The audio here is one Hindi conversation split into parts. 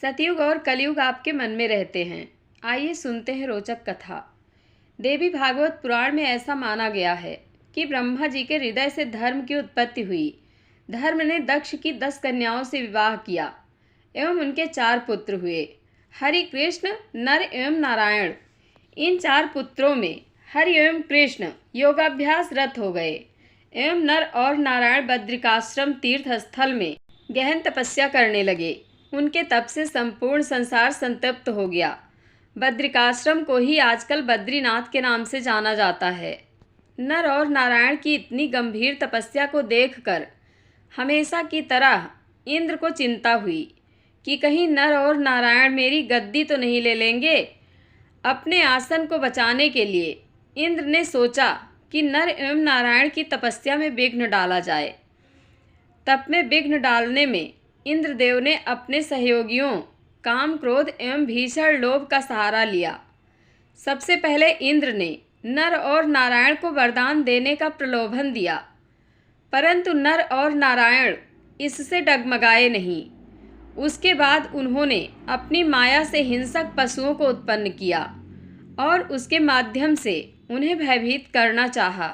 सतयुग और कलयुग आपके मन में रहते हैं। आइए सुनते हैं रोचक कथा। देवी भागवत पुराण में ऐसा माना गया है कि ब्रह्मा जी के हृदय से धर्म की उत्पत्ति हुई। धर्म ने दक्ष की 10 कन्याओं से विवाह किया एवं उनके 4 पुत्र हुए, हरि, कृष्ण, नर एवं नारायण। इन 4 पुत्रों में हरि एवं कृष्ण योगाभ्यास रत हो गए एवं नर और नारायण बद्रिकाश्रम तीर्थ स्थल में गहन तपस्या करने लगे। उनके तप से संपूर्ण संसार संतप्त हो गया। बद्रिकाश्रम को ही आजकल बद्रीनाथ के नाम से जाना जाता है। नर और नारायण की इतनी गंभीर तपस्या को देखकर हमेशा की तरह इंद्र को चिंता हुई कि कहीं नर और नारायण मेरी गद्दी तो नहीं ले लेंगे। अपने आसन को बचाने के लिए इंद्र ने सोचा कि नर एवं नारायण की तपस्या में विघ्न डाला जाए। तप में विघ्न डालने में इंद्रदेव ने अपने सहयोगियों काम, क्रोध एवं भीषण लोभ का सहारा लिया। सबसे पहले इंद्र ने नर और नारायण को वरदान देने का प्रलोभन दिया, परंतु नर और नारायण इससे डगमगाए नहीं। उसके बाद उन्होंने अपनी माया से हिंसक पशुओं को उत्पन्न किया और उसके माध्यम से उन्हें भयभीत करना चाहा,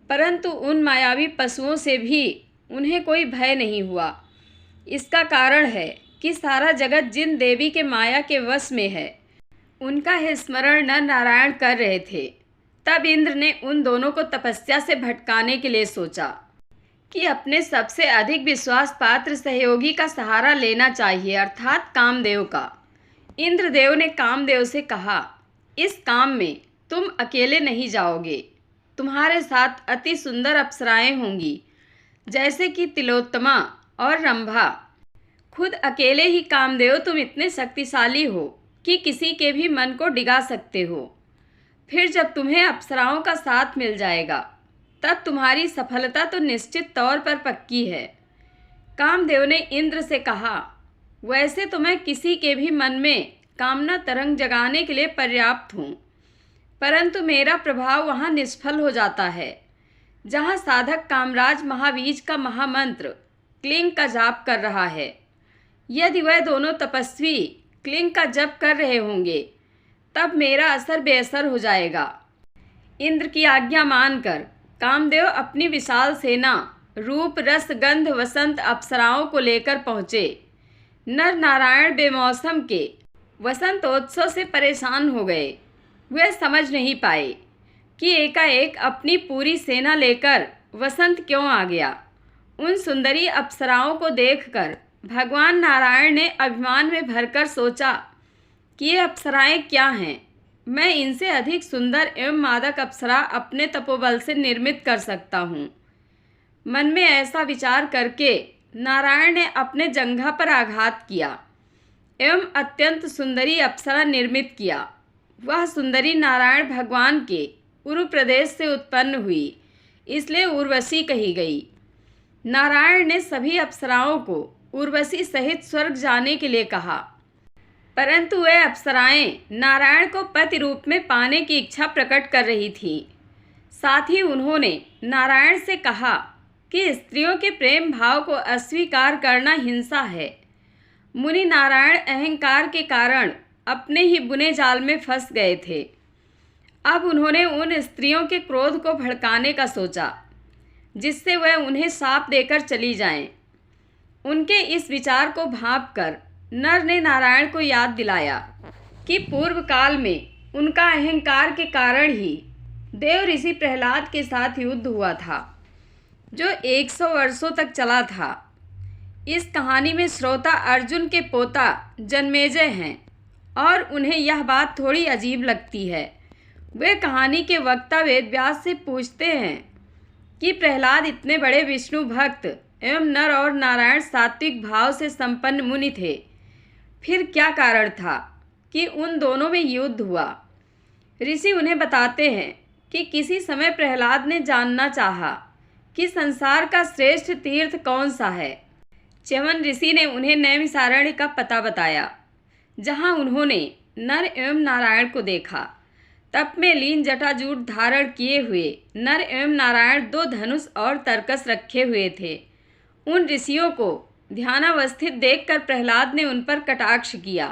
परंतु उन मायावी पशुओं से भी उन्हें कोई भय नहीं हुआ। इसका कारण है कि सारा जगत जिन देवी के माया के वश में है, उनका ही स्मरण नर नारायण कर रहे थे। तब इंद्र ने उन दोनों को तपस्या से भटकाने के लिए सोचा कि अपने सबसे अधिक विश्वास पात्र सहयोगी का सहारा लेना चाहिए, अर्थात कामदेव का। इंद्रदेव ने कामदेव से कहा, इस काम में तुम अकेले नहीं जाओगे, तुम्हारे साथ अति सुंदर अप्सराएं होंगी, जैसे कि तिलोत्तमा और रंभा। खुद अकेले ही कामदेव तुम इतने शक्तिशाली हो कि किसी के भी मन को डिगा सकते हो। फिर जब तुम्हें अप्सराओं का साथ मिल जाएगा, तब तुम्हारी सफलता तो निश्चित तौर पर पक्की है। कामदेव ने इंद्र से कहा, वैसे तो मैं किसी के भी मन में कामना तरंग जगाने के लिए पर्याप्त हूँ, परंतु मेरा प्रभाव वहाँ निष्फल हो जाता है। जहाँ साधक कामराज महाबीज का महामंत्र क्लिंग का जाप कर रहा है, यदि वह दोनों तपस्वी क्लिंग का जप कर रहे होंगे, तब मेरा असर बेअसर हो जाएगा। इंद्र की आज्ञा मानकर कामदेव अपनी विशाल सेना रूप, रस, गंध, वसंत अप्सराओं को लेकर पहुँचे। नर नारायण बेमौसम के वसंतोत्सव से परेशान हो गए। वे समझ नहीं पाए कि एकाएक अपनी पूरी सेना लेकर वसंत क्यों आ गया। उन सुंदरी अप्सराओं को देखकर भगवान नारायण ने अभिमान में भरकर सोचा कि ये अप्सराएं क्या हैं, मैं इनसे अधिक सुंदर एवं मादक अप्सरा अपने तपोबल से निर्मित कर सकता हूँ। मन में ऐसा विचार करके नारायण ने अपने जंघा पर आघात किया एवं अत्यंत सुंदरी अप्सरा निर्मित किया। वह सुंदरी नारायण भगवान के उरु प्रदेश से उत्पन्न हुई, इसलिए उर्वशी कही गई। नारायण ने सभी अप्सराओं को उर्वशी सहित स्वर्ग जाने के लिए कहा, परंतु वे अप्सराएं नारायण को पति रूप में पाने की इच्छा प्रकट कर रही थीं। साथ ही उन्होंने नारायण से कहा कि स्त्रियों के प्रेम भाव को अस्वीकार करना हिंसा है। मुनि नारायण अहंकार के कारण अपने ही बुने जाल में फंस गए थे। अब उन्होंने उन स्त्रियों के क्रोध को भड़काने का सोचा, जिससे वह उन्हें शाप देकर चली जाएं। उनके इस विचार को भांपकर नर ने नारायण को याद दिलाया कि पूर्व काल में उनका अहंकार के कारण ही देव ऋषि प्रहलाद के साथ युद्ध हुआ था, जो 100 वर्षों तक चला था। इस कहानी में श्रोता अर्जुन के पोता जन्मेजय हैं और उन्हें यह बात थोड़ी अजीब लगती है। वे कहानी के वक्ता वेदव्यास से पूछते हैं कि प्रहलाद इतने बड़े विष्णु भक्त एवं नर और नारायण सात्विक भाव से संपन्न मुनि थे, फिर क्या कारण था कि उन दोनों में युद्ध हुआ। ऋषि उन्हें बताते हैं कि किसी समय प्रहलाद ने जानना चाहा कि संसार का श्रेष्ठ तीर्थ कौन सा है। च्यवन ऋषि ने उन्हें नैमिषारण्य का पता बताया, जहाँ उन्होंने नर एवं नारायण को देखा। तप में लीन जटाजूट धारण किए हुए नर एवं नारायण 2 धनुष और तरकस रखे हुए थे। उन ऋषियों को ध्यानावस्थित देखकर प्रहलाद ने उन पर कटाक्ष किया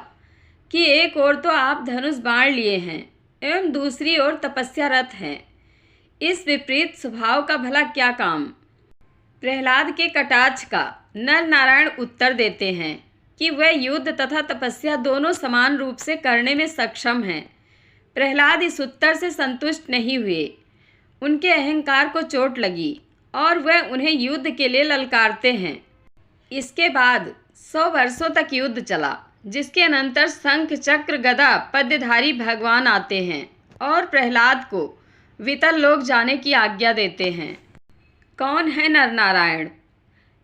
कि एक ओर तो आप धनुष बाण लिए हैं एवं दूसरी ओर तपस्यारत हैं। इस विपरीत स्वभाव का भला क्या काम। प्रहलाद के कटाक्ष का नर नारायण उत्तर देते हैं कि वह युद्ध तथा तपस्या दोनों समान रूप से करने में सक्षम हैं। प्रहलाद इस उत्तर से संतुष्ट नहीं हुए। उनके अहंकार को चोट लगी और वह उन्हें युद्ध के लिए ललकारते हैं। इसके बाद 100 वर्षों तक युद्ध चला, जिसके अनंतर शंख चक्र गदा पद्यधारी भगवान आते हैं और प्रहलाद को वितल लोक जाने की आज्ञा देते हैं। कौन है नर नारायण?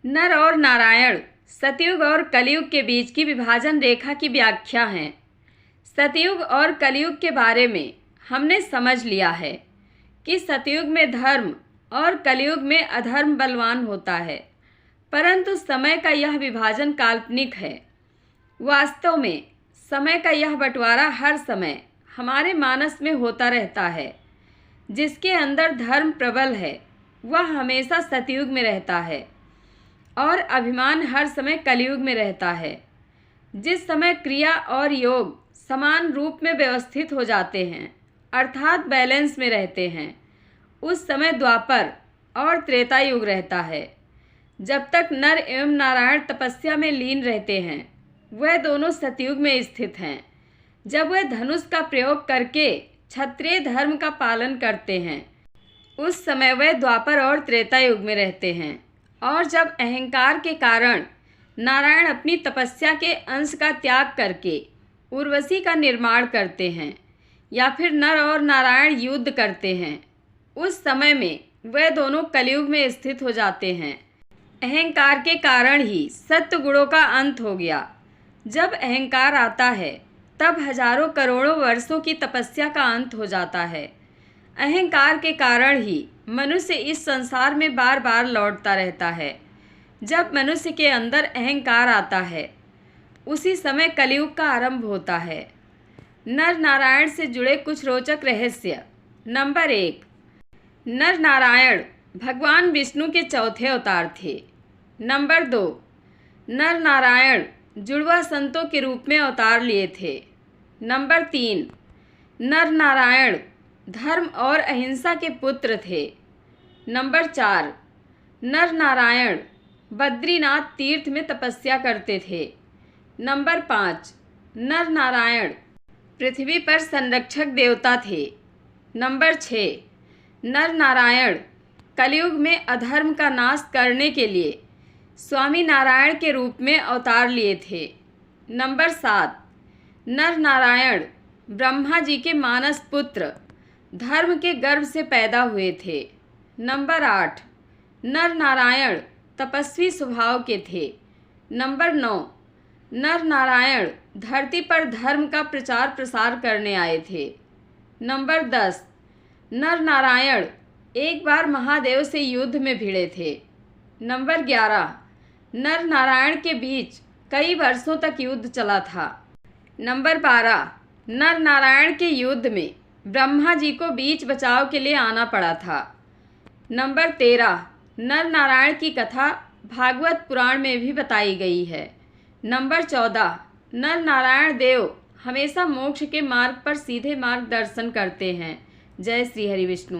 नर और नारायण सतयुग और कलयुग के बीच की विभाजन रेखा की व्याख्या है। सतयुग और कलयुग के बारे में हमने समझ लिया है कि सतयुग में धर्म और कलयुग में अधर्म बलवान होता है, परंतु समय का यह विभाजन काल्पनिक है। वास्तव में समय का यह बंटवारा हर समय हमारे मानस में होता रहता है। जिसके अंदर धर्म प्रबल है वह हमेशा सतयुग में रहता है और अभिमान हर समय कलयुग में रहता है। जिस समय क्रिया और योग समान रूप में व्यवस्थित हो जाते हैं अर्थात बैलेंस में रहते हैं, उस समय द्वापर और त्रेता युग रहता है। जब तक नर एवं नारायण तपस्या में लीन रहते हैं वह दोनों सतयुग में स्थित हैं। जब वह धनुष का प्रयोग करके क्षत्रिय धर्म का पालन करते हैं उस समय वह द्वापर और त्रेता युग में रहते हैं। और जब अहंकार के कारण नारायण अपनी तपस्या के अंश का त्याग करके उर्वशी का निर्माण करते हैं या फिर नर और नारायण युद्ध करते हैं उस समय में वह दोनों कलयुग में स्थित हो जाते हैं। अहंकार के कारण ही सत्य गुणों का अंत हो गया। जब अहंकार आता है तब हजारों करोड़ों वर्षों की तपस्या का अंत हो जाता है। अहंकार के कारण ही मनुष्य इस संसार में बार बार लौटता रहता है। जब मनुष्य के अंदर अहंकार आता है उसी समय कलयुग का आरंभ होता है। नर नारायण से जुड़े कुछ रोचक रहस्य। नंबर 1, नर नारायण भगवान विष्णु के चौथे अवतार थे। नंबर 2, नर नारायण जुड़वा संतों के रूप में अवतार लिए थे। नंबर 3, नर नारायण धर्म और अहिंसा के पुत्र थे। नंबर 4, नर नारायण बद्रीनाथ तीर्थ में तपस्या करते थे। नंबर 5, नर नारायण पृथ्वी पर संरक्षक देवता थे। नंबर 6, नर नारायण कलयुग में अधर्म का नाश करने के लिए स्वामी नारायण के रूप में अवतार लिए थे। नंबर 7, नर नारायण ब्रह्मा जी के मानस पुत्र धर्म के गर्भ से पैदा हुए थे। नंबर 8, नर नारायण तपस्वी स्वभाव के थे। नंबर 9, नर नारायण धरती पर धर्म का प्रचार प्रसार करने आए थे। नंबर 10, नर नारायण एक बार महादेव से युद्ध में भिड़े थे। नंबर 11, नर नारायण के बीच कई वर्षों तक युद्ध चला था। नंबर 12, नर नारायण के युद्ध में ब्रह्मा जी को बीच बचाव के लिए आना पड़ा था। नंबर 13, नर नारायण की कथा भागवत पुराण में भी बताई गई है। नंबर 14, नर नारायण देव हमेशा मोक्ष के मार्ग पर सीधे मार्गदर्शन करते हैं। जय श्री हरि विष्णु।